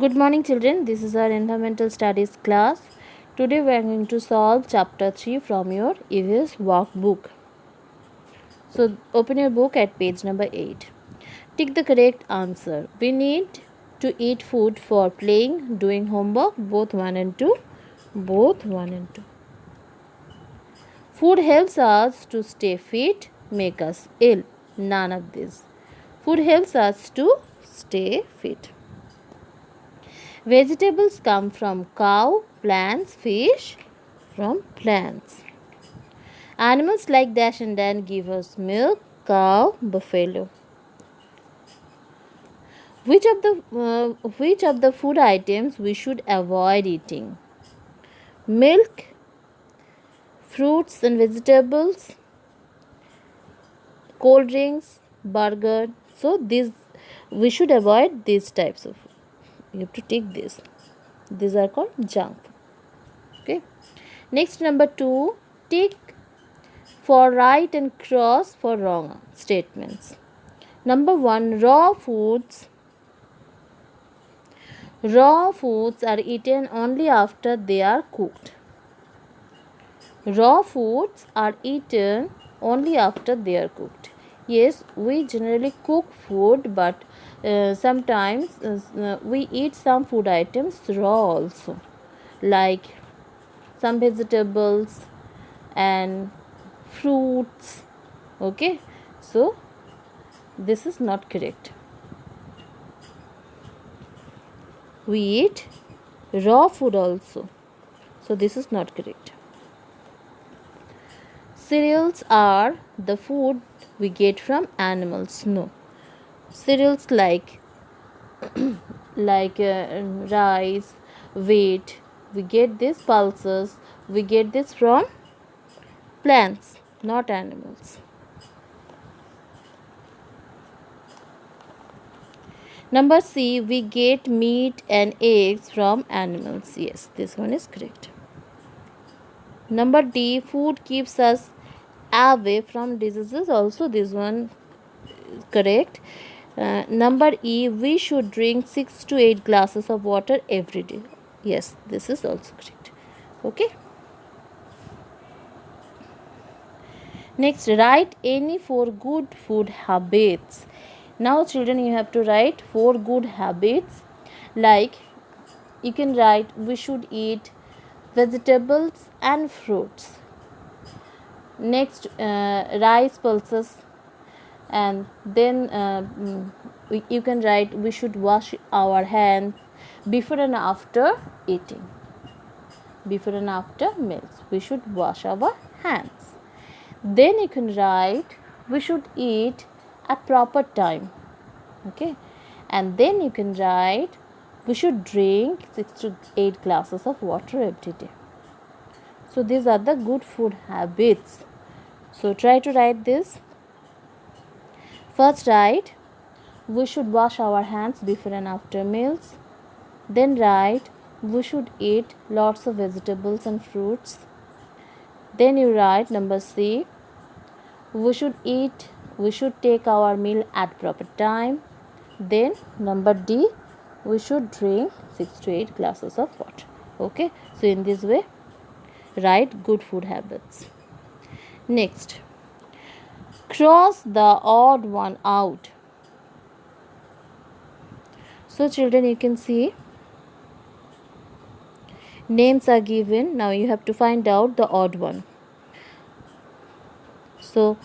Good morning, children. This is our environmental studies class. Today we are going to solve chapter 3 from your EVS workbook. So open your book at page number 8. Tick the correct answer. We need to eat food for playing, doing homework, both 1 and 2. Both 1 and 2. Food helps us to stay fit, make us ill. None of this. Food helps us to stay fit. Vegetables come from cow, plants, fish from plants. Animals like dash and dan give us milk, cow, buffalo. Which of the food items we should avoid eating? Milk, fruits and vegetables, cold drinks, burger. So these we should avoid these types of food. You have to take this. These are called junk food. Okay. Next, number 2, tick for right and cross for wrong statements. Number 1, raw foods. Raw foods are eaten only after they are cooked. Raw foods are eaten only after they are cooked. Yes, we generally cook food, but sometimes we eat some food items raw also, like some vegetables and fruits. Okay, so this is not correct. We eat raw food also, so this is not correct. Cereals are the food we get from animals. No, cereals like rice, wheat, we get this pulses, we get this from plants, not animals. Number C, we get meat and eggs from animals. Yes, this one is correct. Number D, food keeps us away from diseases. Also, this one is correct. Number E, we should drink 6 to 8 glasses of water every day. Yes, this is also correct. Okay. Next, write any 4 good food habits. Now, children, you have to write 4 good habits. Like, you can write, we should eat vegetables and fruits. Next, rice pulses, and then you can write, we should wash our hands before and after eating. Before and after meals, we should wash our hands. Then you can write, we should eat at proper time. Okay, and then you can write, we should drink 6 to 8 glasses of water every day. So these are the good food habits. So try to write this. First, write, we should wash our hands before and after meals. Then write, we should eat lots of vegetables and fruits. Then you write number C, we should take our meal at proper time. Then number D, we should drink 6 to 8 glasses of water. Okay, so in this way, write good food habits. Next, cross the odd one out. So children, you can see names are given. Now you have to find out the odd one. So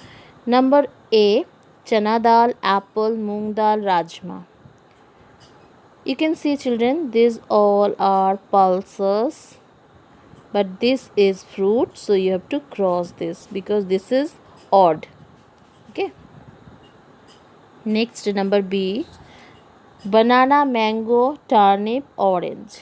number A, chana dal, apple, moong dal, rajma. You can see, children, these all are pulses, but this is fruit, so you have to cross this because this is odd. Okay. Next, number B, banana, mango, turnip, orange.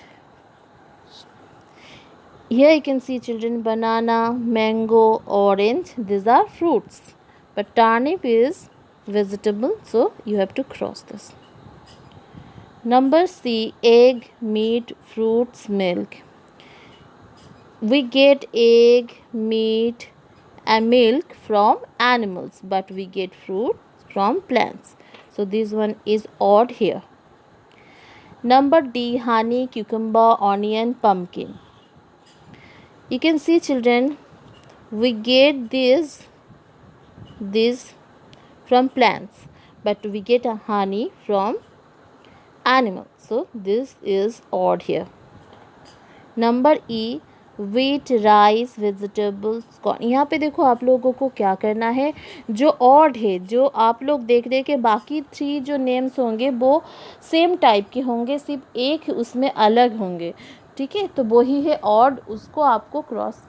Here you can see, children, banana, mango, orange, these are fruits, but turnip is vegetable, so you have to cross this. Number C, egg, meat, fruits, milk. We get egg, meat and milk from animals, but we get fruit from plants. So this one is odd here. Number D, honey, cucumber, onion, pumpkin. You can see, children, we get this from plants, but we get a honey from animals. So this is odd here. Number E, wheat, rice, vegetables, corn. यहाँ पे देखो आप लोगों को क्या करना है, जो ऑड है, जो आप लोग देख रहे कि बाकी 3 जो नेम्स होंगे वो सेम टाइप के होंगे, सिर्फ एक उसमें अलग होंगे. ठीक है, तो वही है ऑड, उसको आपको क्रॉस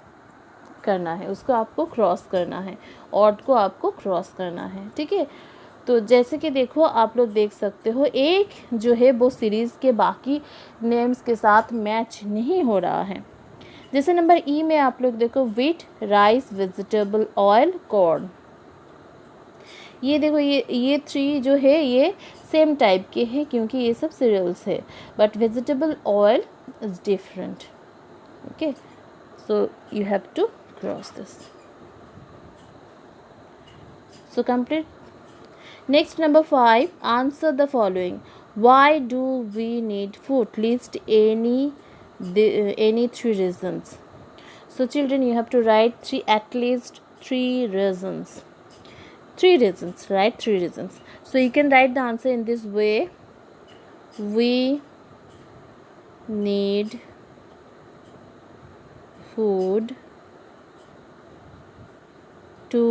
करना है, ऑड को आपको क्रॉस करना है. ठीक है, तो जैसे कि देखो आप लोग देख सकते हो, एक जो है वो सीरीज़ के बाकी नेम्स के साथ मैच नहीं हो रहा है. जैसे नंबर ई में आप लोग देखो, wheat, rice, vegetable oil, corn. ये देखो, ये 3 जो है ये सेम टाइप के हैं क्योंकि ये सब सीरियल्स है, but vegetable oil is different. Okay, so you have to cross this. So complete. Next, number 5, answer the following. Why do we need food? List any 3 reasons. So children, you have to write at least 3 reasons. 3 reasons, right? 3 reasons. So you can write the answer in this way. We need food to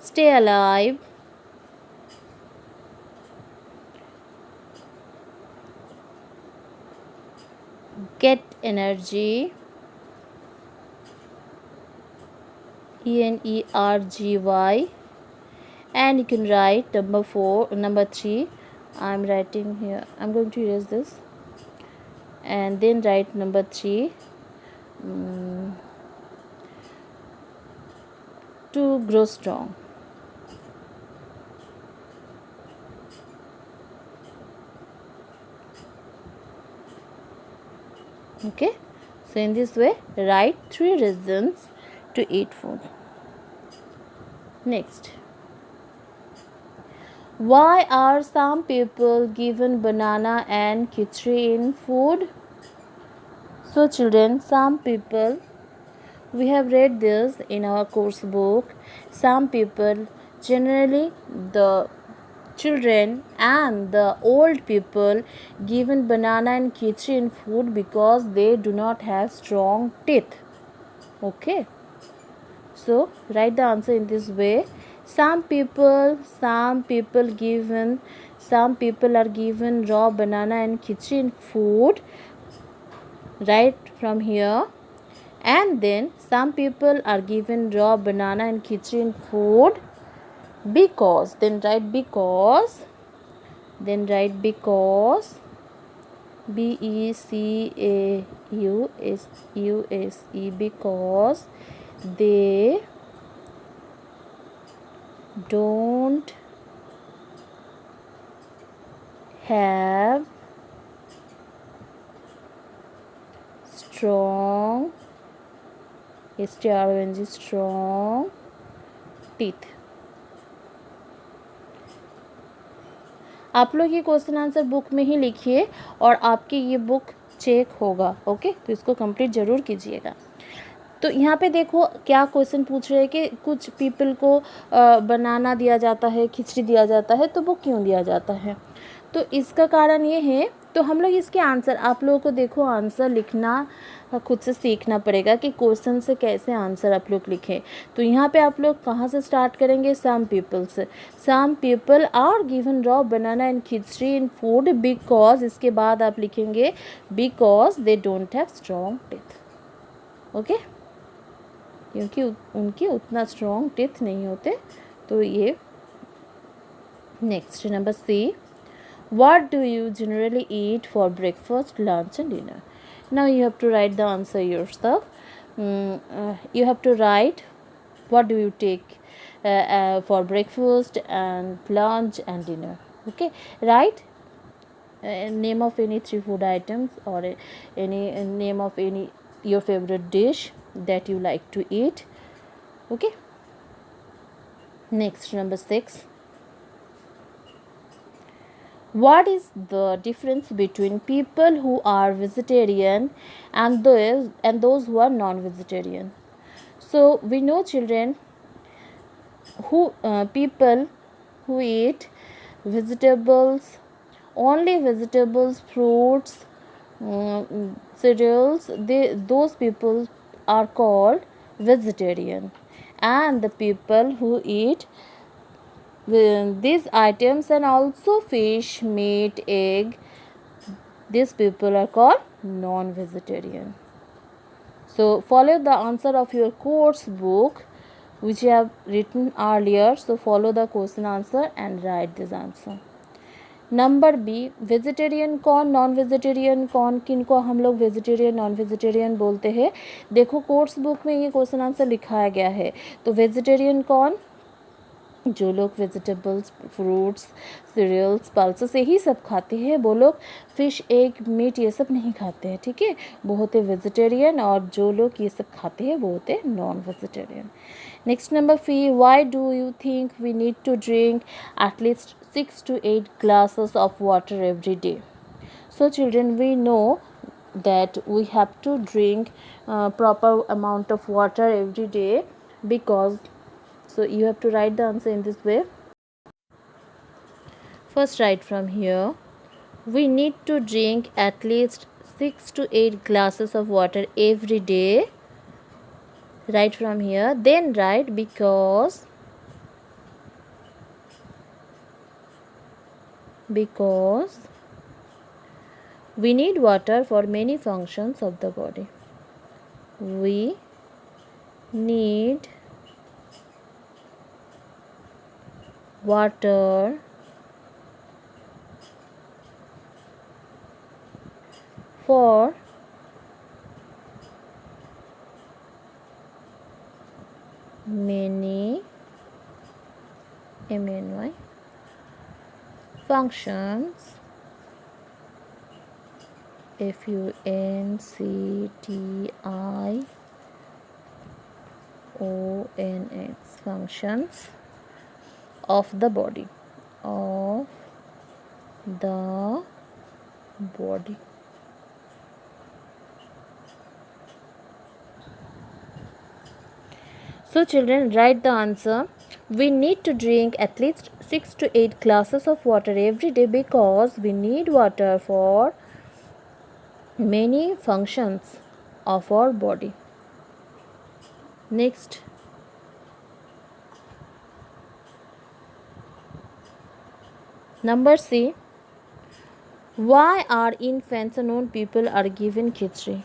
stay alive, get energy, energy, and you can write number 3. I'm writing here, I'm going to erase this, and then write number 3, to grow strong. Okay, so in this way write 3 reasons to eat food. Next, why are some people given banana and khichdi in food? So children, some people, we have read this in our course book, some people, generally the children and the old people, given banana and khichdi in food because they do not have strong teeth. Okay, so write the answer in this way. Some people are given raw banana and khichdi in food, right from here. And then some people are given raw banana and khichdi in food because, then write because, BECAUSE, because they don't have strong strong teeth. आप लोग ये question answer book में ही लिखिए और आपकी ये book check होगा. Okay, तो इसको कंप्लीट ज़रूर कीजिएगा. तो यहाँ पे देखो क्या क्वेश्चन पूछ रहे हैं कि कुछ पीपल को बनाना दिया जाता है, खिचड़ी दिया जाता है, तो वो क्यों दिया जाता है? तो इसका कारण ये है, तो हम लोग इसके आंसर, आप लोगों को देखो आंसर लिखना खुद से सीखना पड़ेगा कि क्वेश्चन से कैसे आंसर आप लोग लिखें. तो यहाँ पे आप लोग कहाँ से स्टार्ट करेंगे? Some people say. Some people are given raw banana and khichdi in food because, इसके बाद आप लिखेंगे because they don't have strong teeth. Okay, क्योंकि उनके उतना स्ट्रॉन्ग टीथ नहीं होते. तो ये next number C, what do you generally eat for breakfast, lunch and dinner? Now you have to write the answer yourself. You have to write what do you take for breakfast and lunch and dinner. Okay, write name of any 3 food items or any name of any your favorite dish that you like to eat. Okay. Next, number 6. What is the difference between people who are vegetarian and those who are non-vegetarian? So we know, children, who people who eat vegetables, only vegetables, fruits, cereals, those people are called vegetarian. And the people who eat these items and also fish, meat, egg, these people are called non-vegetarian. So follow the answer of your course book which you have written earlier. So follow the question answer and write this answer. Number B, vegetarian कौन, non vegetarian कौन, किन को हम लोग vegetarian non vegetarian बोलते हैं? देखो course book में ये क्वेश्चन आंसर लिखाया गया है. तो वेजिटेरियन कौन? जो लोग वेजिटेबल्स, फ्रूट्स, सीरियल्स, पल्सेस यही सब खाते हैं, वो लोग फिश, एग, मीट ये सब नहीं खाते हैं. ठीक है, वो होते वेजिटेरियन. और जो लोग ये सब खाते हैं वो होते non vegetarian. Next number C, why do you think we need to drink at least 6 to 8 glasses of water every day? So children, we know that we have to drink proper amount of water every day, because so you have to write the answer in this way. First write from here, we need to drink at least 6 to 8 glasses of water every day. Write from here, then write because we need water for many functions of the body. We need water for many functions, functions, functions of the body, So children, write the answer. We need to drink at least 6 to 8 glasses of water every day because we need water for many functions of our body. Next. Number C. Why are infants and old people are given khichdi?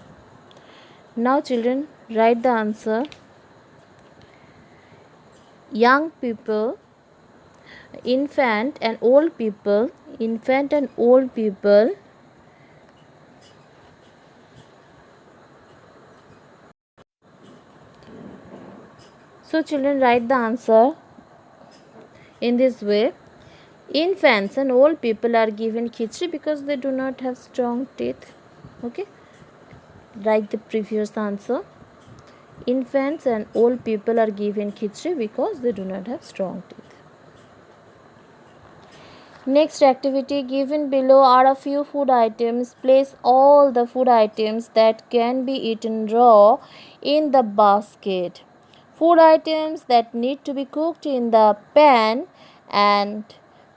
Now children, write the answer. Young people, infant and old people. So children, write the answer in this way. Infants and old people are given khichdi because they do not have strong teeth. Okay, write the previous answer. Infants and old people are given khichdi because they do not have strong teeth. Next activity, given below are a few food items. Place all the food items that can be eaten raw in the basket. Food items that need to be cooked in the pan and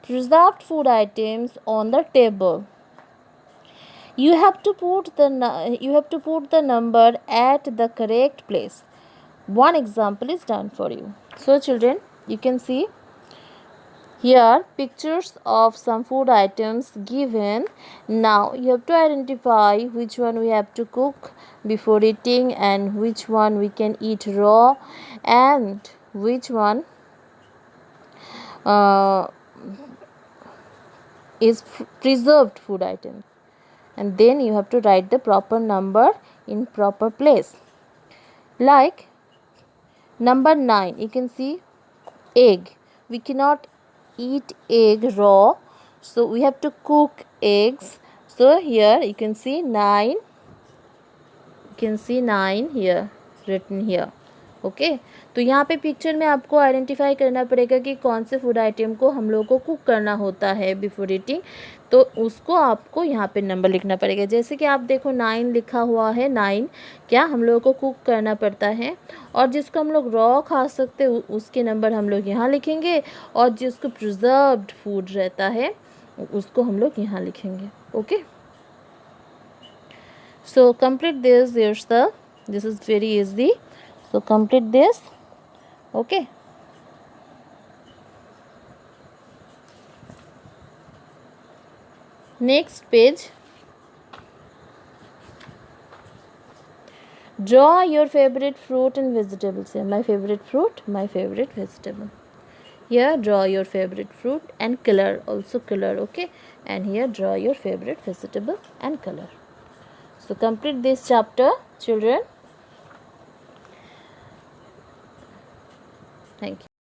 preserved food items on the table. You have to put the number at the correct place. One example is done for you. So children, you can see here pictures of some food items given. Now you have to identify which one we have to cook before eating and which one we can eat raw and which one is preserved food items. And then you have to write the proper number in proper place. Like number 9, you can see egg. We cannot eat egg raw, so we have to cook eggs. So here you can see 9 can see 9 here written here. Okay, तो यहाँ पे picture में आपको identify करना पड़ेगा कि कौन से फूड आइटम को हम लोग को कुक करना होता है बिफोर ईटिंग, तो उसको आपको यहाँ पे नंबर लिखना पड़ेगा। जैसे कि आप देखो 9 लिखा हुआ है, 9 क्या हम लोग को कुक करना पड़ता है, और जिसको हम लोग रॉ खा सकते उसके नंबर हम लोग यहाँ लिखेंगे, और जिसको प्रिजर्व्ड फूड रहता है उसको हम लोग यहाँ लिखेंगे। Okay, so complete this yourself, this is very easy, so complete this. Okay, next page, draw your favorite fruit and vegetables. Here my favorite fruit, my favorite vegetable. Here draw your favorite fruit and color, also color. Okay, and here draw your favorite vegetable and color. So complete this chapter, children. Thank you.